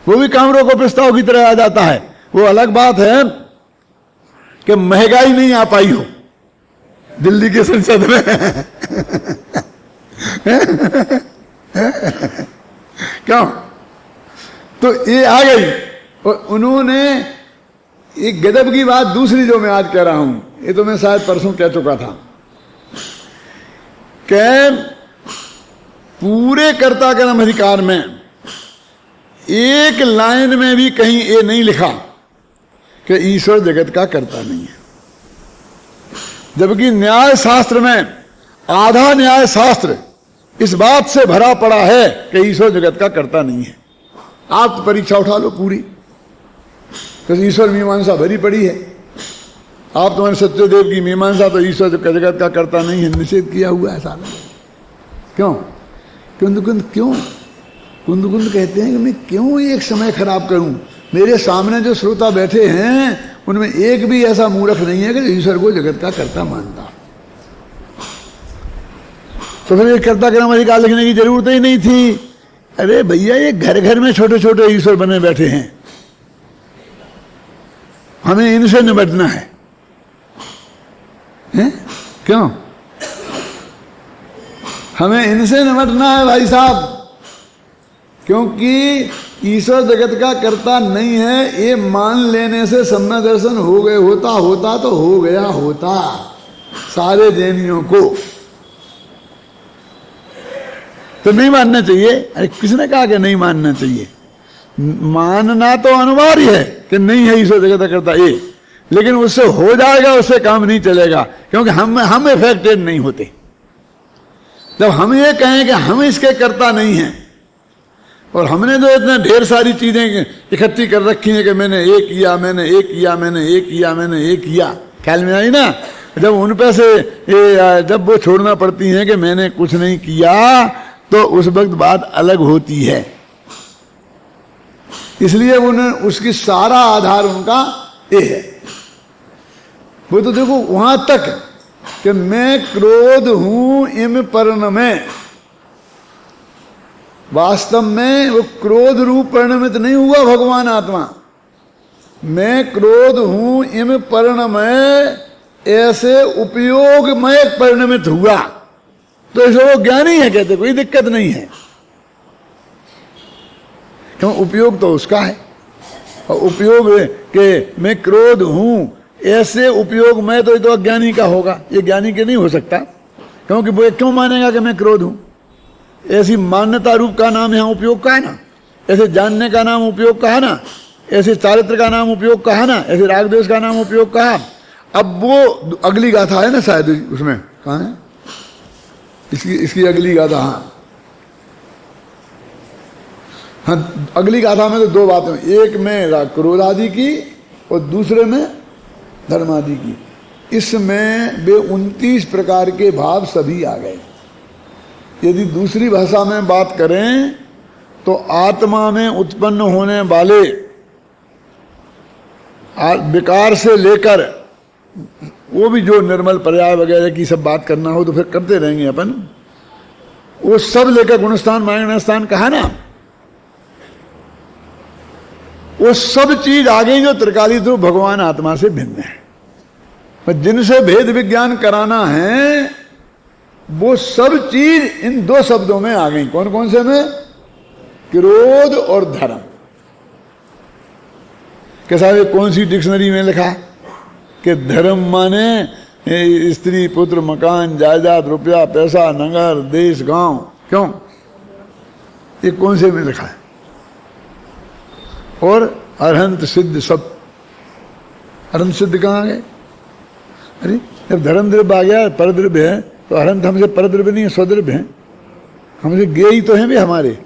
वो भी काम रोको प्रस्ताव की तरह आ जाता है। वो अलग बात है कि महंगाई नहीं आ पाई हो दिल्ली के संसद में क्यों? तो ये आ गई। और उन्होंने एक गजब की बात दूसरी जो मैं आज कह रहा हूं, ये तो मैं शायद परसों कह चुका था, कि पूरे कर्ता कर्म अधिकार में एक लाइन में भी कहीं ये नहीं लिखा कि ईश्वर जगत का कर्ता नहीं है। जबकि न्याय शास्त्र में आधा न्याय शास्त्र इस बात से भरा पड़ा है कि ईश्वर जगत का कर्ता नहीं है। आप तो परीक्षा उठा लो पूरी, तो ईश्वर मीमांसा भरी पड़ी है। आप तुम्हारे सत्यदेव की मीमांसा तो ईश्वर जगत का कर्ता नहीं है निषेध किया हुआ है सारा। क्यों? कुंद क्यों? कुंद कहते हैं कि मैं क्यों एक समय खराब करूं? मेरे सामने जो श्रोता बैठे हैं उनमें एक भी ऐसा मूर्ख नहीं है कि ईश्वर को जगत का कर्ता मानता। तो फिर ये कर्ता कर्म अधिकार लिखने की जरूरत ही नहीं थी। अरे भैया, ये घर घर में छोटे छोटे ईश्वर बने बैठे हैं, हमें इनसे निपटना है, हैं? क्यों? हमें इनसे निपटना है भाई साहब, क्योंकि ईश्वर जगत का कर्ता नहीं है ये मान लेने से सम्यक दर्शन हो गए होता तो हो गया होता सारे जैनियों को। तो नहीं मानना चाहिए। अरे किसने कहा कि नहीं मानना चाहिए? मानना तो अनिवार्य है कि नहीं है ईश्वर जगत का कर्ता ये, लेकिन उससे हो जाएगा, उससे काम नहीं चलेगा, क्योंकि हम इफेक्टेड नहीं होते। जब हम ये कहें कि हम इसके कर्ता नहीं हैं, और हमने जो इतने ढेर सारी चीजें इकट्ठी कर रखी हैं कि मैंने ये किया, मैंने ये किया, मैंने ये किया, मैंने ये किया, ख्याल में आई ना? जब उन पे से जब वो छोड़ना पड़ती हैं कि मैंने कुछ नहीं किया, तो उस वक्त बात अलग होती है। इसलिए उन्हें उसकी सारा आधार उनका ये है। वो तो देखो वहां तक कि मैं क्रोध हूं इम पर्ण में, वास्तव में वो क्रोध रूप परिणमित नहीं हुआ भगवान आत्मा। मैं क्रोध हूं इम पर्ण में ऐसे उपयोगमय परिणमित हुआ, तो ऐसे वो ज्ञानी है, कहते कोई दिक्कत नहीं है, क्यों? उपयोग तो उसका है। और उपयोग के मैं क्रोध हूं ऐसे उपयोग में तो ये तो अज्ञानी का होगा, ये ज्ञानी के नहीं हो सकता, क्योंकि वो क्यों मानेगा कि मैं क्रोध हूं? ऐसी मान्यता रूप का नाम यहाँ उपयोग का है ना, ऐसे जानने का नाम उपयोग का है ना, ऐसे चारित्र का नाम उपयोग का है ना, ऐसे राग द्वेष का नाम उपयोग का है। अब वो अगली गाथा है ना शायद उसमें, कहाँ है इसकी अगली गाथा? हाँ, अगली गाथा में तो दो बातें, एक में क्रोध आदि की और दूसरे में धर्म आदि की। इसमें वे 29 प्रकार के भाव सभी आ गए। यदि दूसरी भाषा में बात करें तो आत्मा में उत्पन्न होने वाले विकार से लेकर, वो भी जो निर्मल पर्याय वगैरह की सब बात करना हो तो फिर करते रहेंगे अपन, वो सब लेकर गुणस्थान मायण स्थान कहा ना, वो सब चीज आ गई जो त्रिकालिक रूप भगवान आत्मा से भिन्न है। जिनसे भेद विज्ञान कराना है वो सब चीज इन दो शब्दों में आ गई। कौन कौन से में? क्रोध और धर्म। कैसा है? कौन सी डिक्शनरी में लिखा कि धर्म माने स्त्री पुत्र मकान जायदाद रुपया पैसा नगर देश गांव? क्यों? ये कौन से में लिखा है? और अरहंत सिद्ध सब, अरहंत सिद्ध कहाँ गए? अरे जब धर्म द्रव्य आ गया, परद्रव्य है, तो अरहंत हमसे परद्रव्य नहीं है, स्वद्रव्य है, हमसे गेय तो हैं भी हमारे।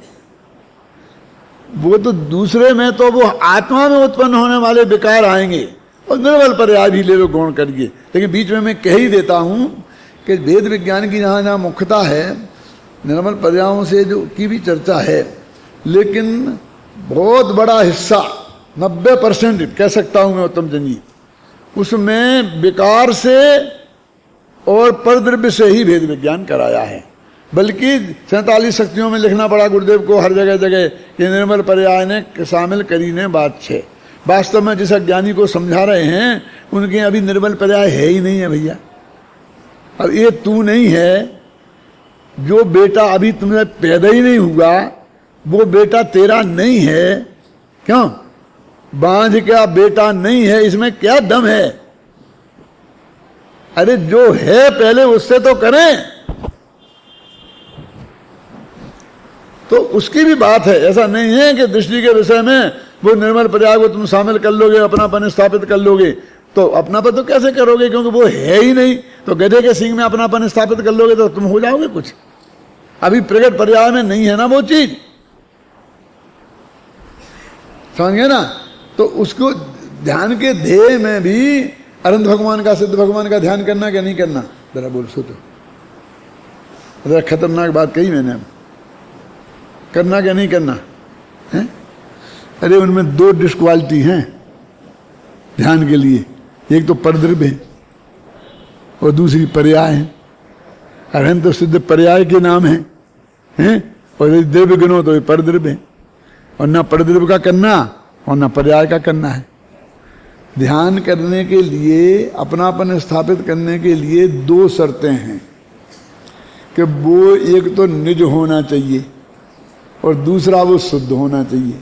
वो तो दूसरे में तो वो आत्मा में उत्पन्न होने वाले विकार आएंगे, और निर्बल पर्याय भी ले लो गौण करिए। लेकिन बीच में मैं कह ही देता हूं कि वेद विज्ञान की जहां जहां मुख्यता है, निर्मल पर्यायों से जो की भी चर्चा है, लेकिन बहुत बड़ा हिस्सा 90% कह सकता हूं मैं उत्तम जन जी, उसमें विकार से और परद्रव्य से ही भेद विज्ञान कराया है। बल्कि 47 शक्तियों में लिखना पड़ा गुरुदेव को हर जगह जगह कि निर्मल पर्याय ने शामिल करी ने बात छे। वास्तव में जिस ज्ञानी को समझा रहे हैं उनके अभी निर्मल पर्याय है ही नहीं है भैया। अब ये तू नहीं है, जो बेटा अभी तुम्हें पैदा ही नहीं हुआ वो बेटा तेरा नहीं है। क्यों? बांझ का बेटा नहीं है, इसमें क्या दम है? अरे जो है पहले उससे तो करें, तो उसकी भी बात है। ऐसा नहीं है कि दृष्टि के विषय में वो निर्मल पर्याय को तुम शामिल कर लोगे, अपनापन स्थापित कर लोगे, तो अपनापन तो कैसे करोगे, क्योंकि वो है ही नहीं। तो गधे के सींग में अपनापन स्थापित कर लोगे तो तुम हो जाओगे कुछ। अभी प्रगट पर्याय में नहीं है ना वो चीज, समझ गए ना। तो उसको ध्यान के ध्येय में भी अनंत भगवान का, सिद्ध भगवान का ध्यान करना क्या नहीं करना, जरा बोल सोचो। जरा खतरनाक बात कही मैंने, करना क्या नहीं करना है। अरे उनमें दो डिस्क्वालिटी हैं ध्यान के लिए, एक तो परद्रव्य है और दूसरी पर्याय है। अरहंत तो सिद्ध पर्याय के नाम है, और यदि द्रव्य गिनो तो ये परद्रव्य है। और ना परद्रव्य का करना और ना पर्याय का करना है। ध्यान करने के लिए, अपनापन स्थापित करने के लिए दो शर्तें हैं कि वो एक तो निज होना चाहिए और दूसरा वो शुद्ध होना चाहिए,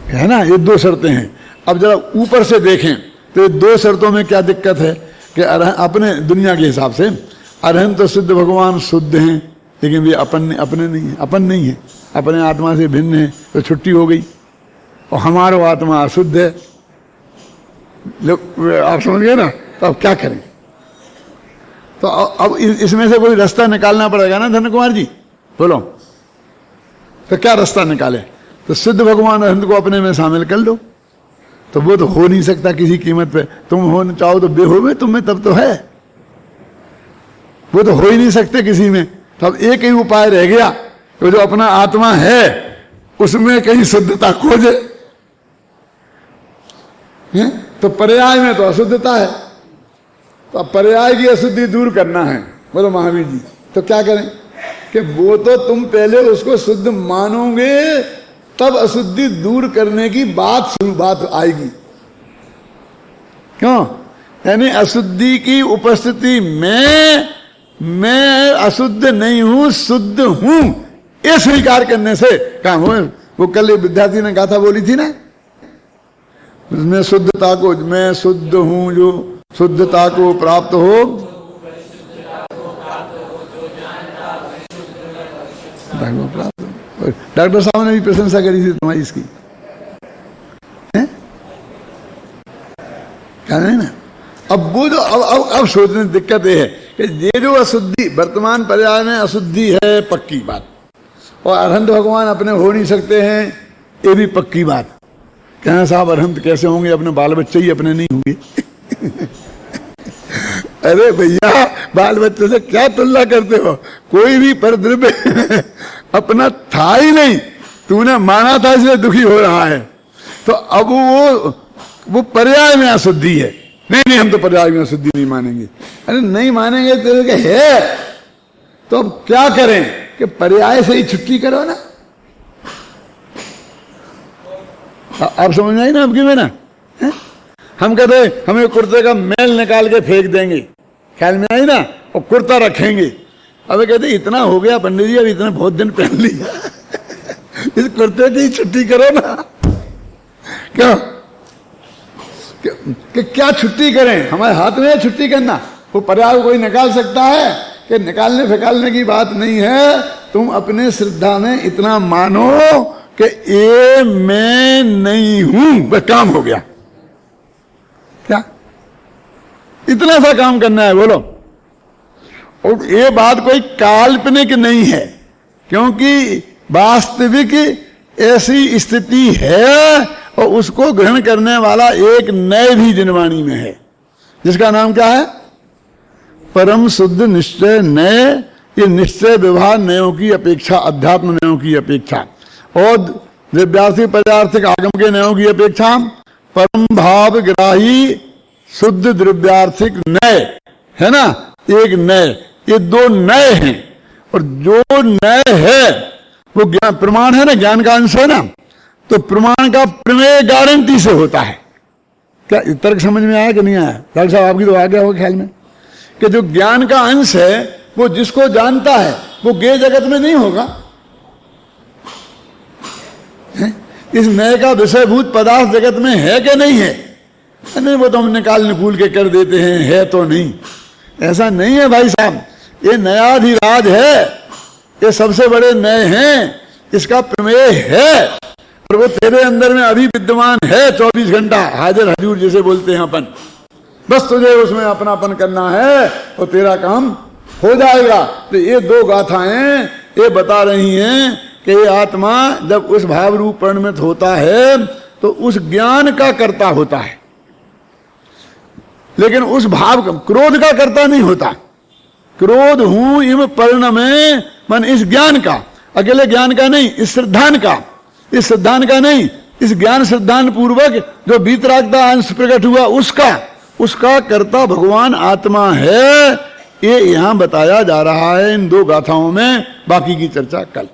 है ना। ये दो शर्तें हैं। अब जरा ऊपर से देखें तो ये दो शर्तों में क्या दिक्कत है कि अपने दुनिया के हिसाब से अरहंत तो सिद्ध भगवान शुद्ध हैं, लेकिन वे अपने नहीं है, अपन नहीं है, अपने आत्मा से भिन्न है, तो छुट्टी हो गई। और हमारा आत्मा अशुद्ध है, आप समझ गए ना। तो अब क्या करें, तो अब इसमें से कोई रास्ता निकालना पड़ेगा ना धन कुमार जी, बोलो। तो क्या रास्ता निकाले, तो सिद्ध भगवान अरहंत को अपने में शामिल कर लो। तो वो तो हो नहीं सकता किसी कीमत पे। तुम हो चाहो तो बेहोवे तुम में तब तो है, वो तो हो ही नहीं सकते किसी में। तो अब एक ही उपाय रह गया, तो जो अपना आत्मा है उसमें कहीं शुद्धता खोजे। तो पर्याय में तो अशुद्धता है, तो अब पर्याय की अशुद्धि दूर करना है, बोलो महावीर जी। तो क्या करें कि वो तो तुम पहले उसको शुद्ध मानोगे, तब अशुद्धि दूर करने की बात आएगी। क्यों, यानी अशुद्धि की उपस्थिति में मैं अशुद्ध नहीं हूं, शुद्ध हूं, ये स्वीकार करने से काम हो। वो कल विद्यार्थी ने गाथा बोली थी ना, उसमें शुद्धता को, मैं शुद्ध हूं जो शुद्धता को प्राप्त हो, डॉक्टर साहब ने भी प्रशंसा करी थी तुम्हारी इसकी, है क्या नहीं ना। अब वो जो अब सोचने की दिक्कत ये है कि ये जो अशुद्धि वर्तमान पर्याय में अशुद्धि है, पक्की बात। और अरहंत भगवान अपने हो नहीं सकते हैं, ये भी पक्की बात। कहना साहब अरहंत कैसे होंगे, अपने बाल बच्चे ही अपने नहीं होंगे। अरे भैया, बाल बच्चे से क्या तुलना करते हो, कोई भी परद्रव्य अपना था ही नहीं, तूने माना था इसलिए दुखी हो रहा है। तो अब वो पर्याय में अशुद्धि है। नहीं हम तो पर्याय में अशुद्धि नहीं मानेंगे। अरे नहीं मानेंगे तो है, तो अब क्या करें कि पर्याय से ही छुट्टी करो ना। आप समझ में आई ना आपकी में ना। हम कहते हमें कुर्ते का मैल निकाल के फेंक देंगे, ख्याल में आई ना, और कुर्ता रखेंगे। अब कहते इतना हो गया पंडित जी, अब इतना बहुत दिन पहन लिया, इस कुर्ते की छुट्टी करो ना। क्यों कि क्या छुट्टी करें, हमारे हाथ में है छुट्टी करना। वो पर्याय कोई निकाल सकता है कि निकालने फेकालने की बात नहीं है। तुम अपने श्रद्धा में इतना मानो कि ये मैं नहीं हूं, बस काम हो गया। क्या इतना सा काम करना है, बोलो। और ये बात कोई काल्पनिक नहीं है, क्योंकि वास्तविक ऐसी स्थिति है और उसको ग्रहण करने वाला एक नए भी जिनवाणी में है, जिसका नाम क्या है, परम शुद्ध निश्चय नए। ये निश्चय व्यवहार नयों की अपेक्षा, अध्यात्म नयों की अपेक्षा और द्रव्यार्थिक पदार्थिक आगम के नयों की अपेक्षा परम भाव ग्राही शुद्ध द्रव्यार्थिक नए है ना, एक नए। ये दो नए हैं, और जो नए है वो ज्ञान प्रमाण है ना, ज्ञान का अंश है ना। तो प्रमाण का प्रमेय गारंटी से होता है। क्या तर्क समझ में आया कि नहीं आया? डॉक्टर साहब आपकी तो आ गया होगा ख्याल में कि जो ज्ञान का अंश है वो जिसको जानता है वो गे जगत में नहीं होगा। इस नए का विषयभूत पदार्थ जगत में है कि नहीं है? नहीं, वो तो हम निकाल निकूल के कर देते हैं, है तो नहीं। ऐसा नहीं है भाई साहब, ये नयाधिराज है, ये सबसे बड़े नए हैं, इसका प्रमेय है। और वो तेरे अंदर में अभी विद्यमान है 24 घंटा, हाजिर हजूर जिसे बोलते हैं अपन। बस तुझे उसमें अपनापन करना है और तेरा काम हो जाएगा। तो ये दो गाथाएं ये बता रही हैं कि ये आत्मा जब उस भाव रूप परिणमित होता है तो उस ज्ञान का कर्ता होता है, लेकिन उस भाव का, क्रोध का कर्ता नहीं होता। क्रोध हूं इम परिणमे, मन इस ज्ञान का, अकेले ज्ञान का नहीं, इस श्रद्धान का, इस श्रद्धान का नहीं, इस ज्ञान श्रद्धान पूर्वक जो बीतरागता अंश प्रकट हुआ उसका कर्ता भगवान आत्मा है। ये यहां बताया जा रहा है इन दो गाथाओं में। बाकी की चर्चा कल।